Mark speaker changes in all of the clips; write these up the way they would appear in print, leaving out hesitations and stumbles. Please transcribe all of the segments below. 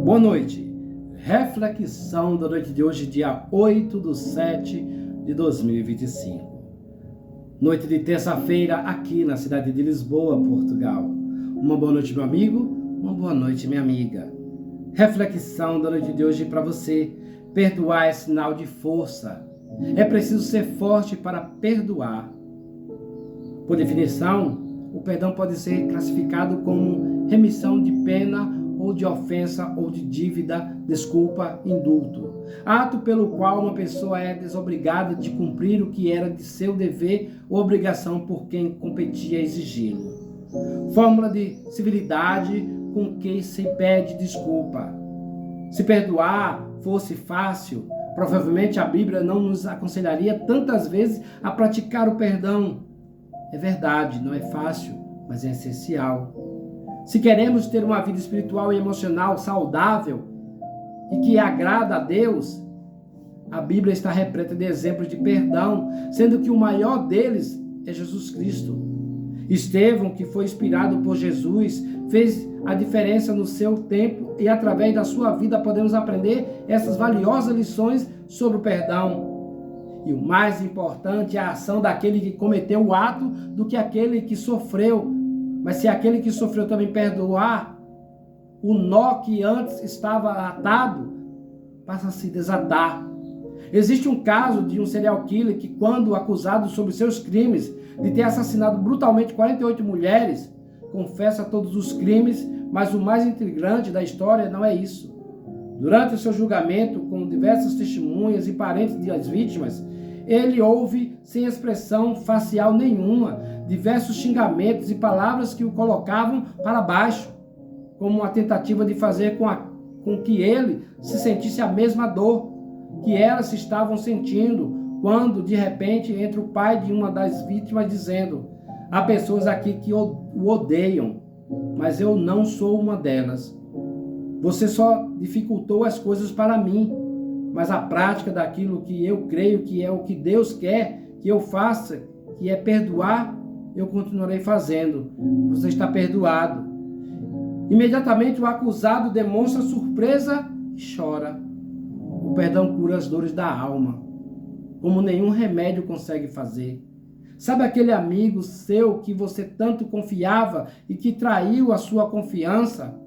Speaker 1: Boa noite. Reflexão da noite de hoje, dia 8/7/2025. Noite de terça-feira aqui na cidade de Lisboa, Portugal. Uma boa noite, meu amigo. Uma boa noite, minha amiga. Reflexão da noite de hoje para você. Perdoar é sinal de força. É preciso ser forte para perdoar. Por definição, o perdão pode ser classificado como remissão de pena ou de ofensa ou de dívida, desculpa, indulto. Ato pelo qual uma pessoa é desobrigada de cumprir o que era de seu dever ou obrigação por quem competia exigi-lo. Fórmula de civilidade com que se pede desculpa. Se perdoar fosse fácil, provavelmente a Bíblia não nos aconselharia tantas vezes a praticar o perdão. É verdade, não é fácil, mas é essencial. Se queremos ter uma vida espiritual e emocional saudável e que agrada a Deus, a Bíblia está repleta de exemplos de perdão, sendo que o maior deles é Jesus Cristo. Estevão, que foi inspirado por Jesus, fez a diferença no seu tempo e através da sua vida podemos aprender essas valiosas lições sobre o perdão. E o mais importante é a ação daquele que cometeu o ato do que aquele que sofreu. Mas se aquele que sofreu também perdoar, o nó que antes estava atado passa a se desatar. Existe um caso de um serial killer que, quando acusado sobre seus crimes de ter assassinado brutalmente 48 mulheres, confessa todos os crimes, mas o mais intrigante da história não é isso. Durante o seu julgamento, com diversas testemunhas e parentes das vítimas, ele ouve, sem expressão facial nenhuma, diversos xingamentos e palavras que o colocavam para baixo, como uma tentativa de fazer com que ele se sentisse a mesma dor que elas estavam sentindo, quando, de repente, entra o pai de uma das vítimas dizendo: há pessoas aqui que o odeiam, mas eu não sou uma delas. Você só dificultou as coisas para mim, mas a prática daquilo que eu creio que é o que Deus quer que eu faça, que é perdoar, eu continuarei fazendo. Você está perdoado. Imediatamente o acusado demonstra surpresa e chora. O perdão cura as dores da alma, como nenhum remédio consegue fazer. Sabe aquele amigo seu que você tanto confiava e que traiu a sua confiança,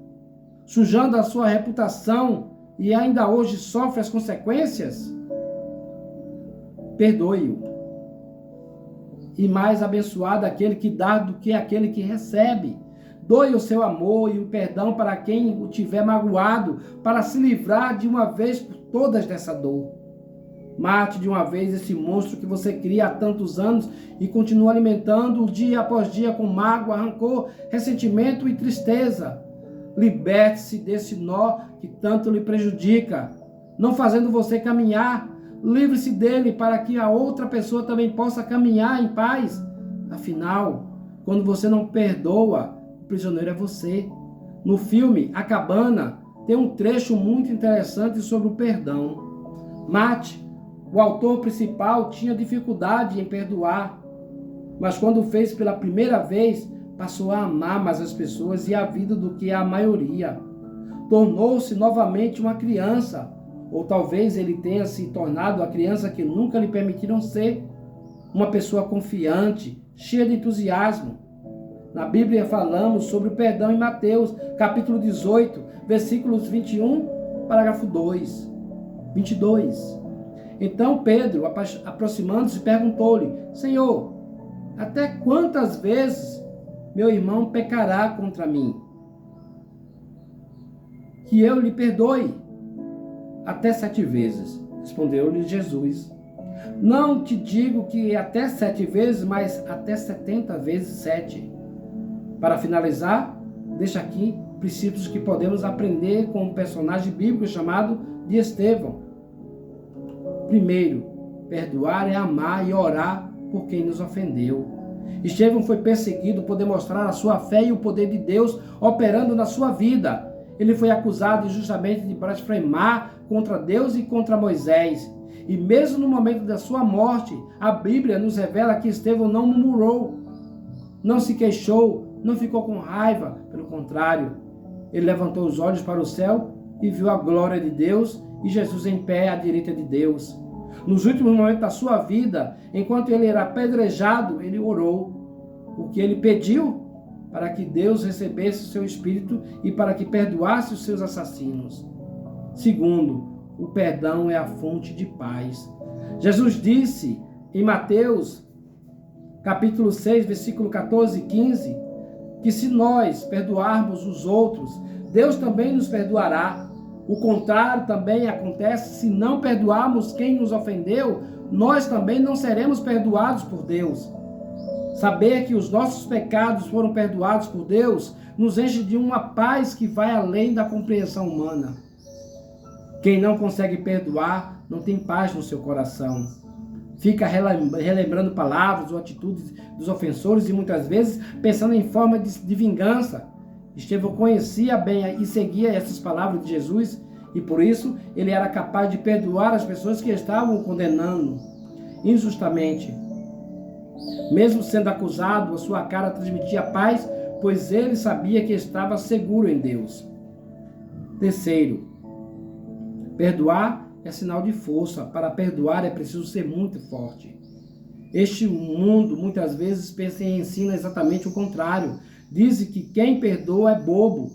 Speaker 1: sujando a sua reputação e ainda hoje sofre as consequências? Perdoe-o. E mais abençoado aquele que dá do que aquele que recebe. Doe o seu amor e o perdão para quem o tiver magoado, para se livrar de uma vez por todas dessa dor. Mate de uma vez esse monstro que você cria há tantos anos e continua alimentando dia após dia com mágoa, rancor, ressentimento e tristeza. Liberte-se desse nó que tanto lhe prejudica, não fazendo você caminhar. Livre-se dele para que a outra pessoa também possa caminhar em paz. Afinal, quando você não perdoa, o prisioneiro é você. No filme A Cabana, tem um trecho muito interessante sobre o perdão. Matt, o autor principal, tinha dificuldade em perdoar, mas quando fez pela primeira vez, passou a amar mais as pessoas e a vida do que a maioria. Tornou-se novamente uma criança, ou talvez ele tenha se tornado a criança que nunca lhe permitiram ser, uma pessoa confiante, cheia de entusiasmo. Na Bíblia falamos sobre o perdão em Mateus, capítulo 18, versículos 21, parágrafo 22. Então Pedro, aproximando-se, perguntou-lhe: Senhor, até quantas vezes meu irmão pecará contra mim, que eu lhe perdoe? Até 7 vezes, respondeu-lhe Jesus. Não te digo que até 7 vezes, mas até 70 vezes 7. Para finalizar, deixa aqui princípios que podemos aprender com um personagem bíblico chamado de Estevão. Primeiro, perdoar é amar e orar por quem nos ofendeu. Estevão foi perseguido por demonstrar a sua fé e o poder de Deus operando na sua vida. Ele foi acusado injustamente de blasfemar contra Deus e contra Moisés. E mesmo no momento da sua morte, a Bíblia nos revela que Estevão não murmurou, não se queixou, não ficou com raiva. Pelo contrário, ele levantou os olhos para o céu e viu a glória de Deus e Jesus em pé à direita de Deus. Nos últimos momentos da sua vida, enquanto ele era apedrejado, ele orou. O que ele pediu? Para que Deus recebesse o seu espírito e para que perdoasse os seus assassinos. Segundo, o perdão é a fonte de paz. Jesus disse em Mateus, capítulo 6, versículo 14 e 15, que se nós perdoarmos os outros, Deus também nos perdoará. O contrário também acontece: se não perdoarmos quem nos ofendeu, nós também não seremos perdoados por Deus. Saber que os nossos pecados foram perdoados por Deus nos enche de uma paz que vai além da compreensão humana. Quem não consegue perdoar não tem paz no seu coração. Fica relembrando palavras ou atitudes dos ofensores e muitas vezes pensando em forma de vingança. Estevão conhecia bem e seguia essas palavras de Jesus e por isso ele era capaz de perdoar as pessoas que estavam o condenando injustamente. Mesmo sendo acusado, a sua cara transmitia paz, pois ele sabia que estava seguro em Deus. Terceiro, perdoar é sinal de força. Para perdoar é preciso ser muito forte. Este mundo muitas vezes pensa e ensina exatamente o contrário. Diz que quem perdoa é bobo.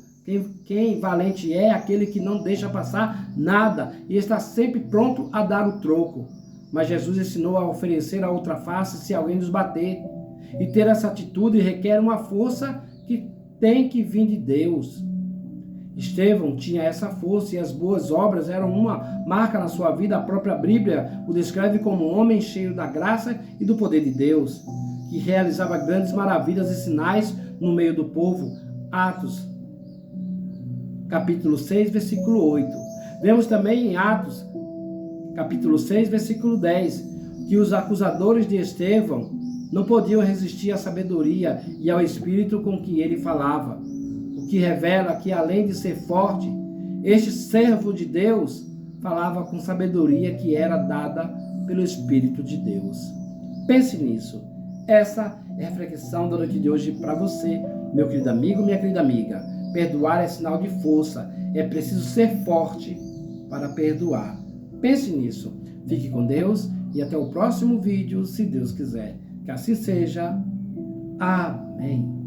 Speaker 1: Quem valente é aquele que não deixa passar nada e está sempre pronto a dar o troco. Mas Jesus ensinou a oferecer a outra face se alguém nos bater. E ter essa atitude requer uma força que tem que vir de Deus. Estevão tinha essa força e as boas obras eram uma marca na sua vida. A própria Bíblia o descreve como um homem cheio da graça e do poder de Deus, que realizava grandes maravilhas e sinais no meio do povo. Atos, capítulo 6, versículo 8. Vemos também em Atos, capítulo 6, versículo 10, que os acusadores de Estevão não podiam resistir à sabedoria e ao espírito com que ele falava. O que revela que, além de ser forte, este servo de Deus falava com sabedoria que era dada pelo Espírito de Deus. Pense nisso. Essa é a reflexão da noite de hoje para você, meu querido amigo, minha querida amiga. Perdoar é sinal de força. É preciso ser forte para perdoar. Pense nisso. Fique com Deus e até o próximo vídeo, se Deus quiser. Que assim seja. Amém.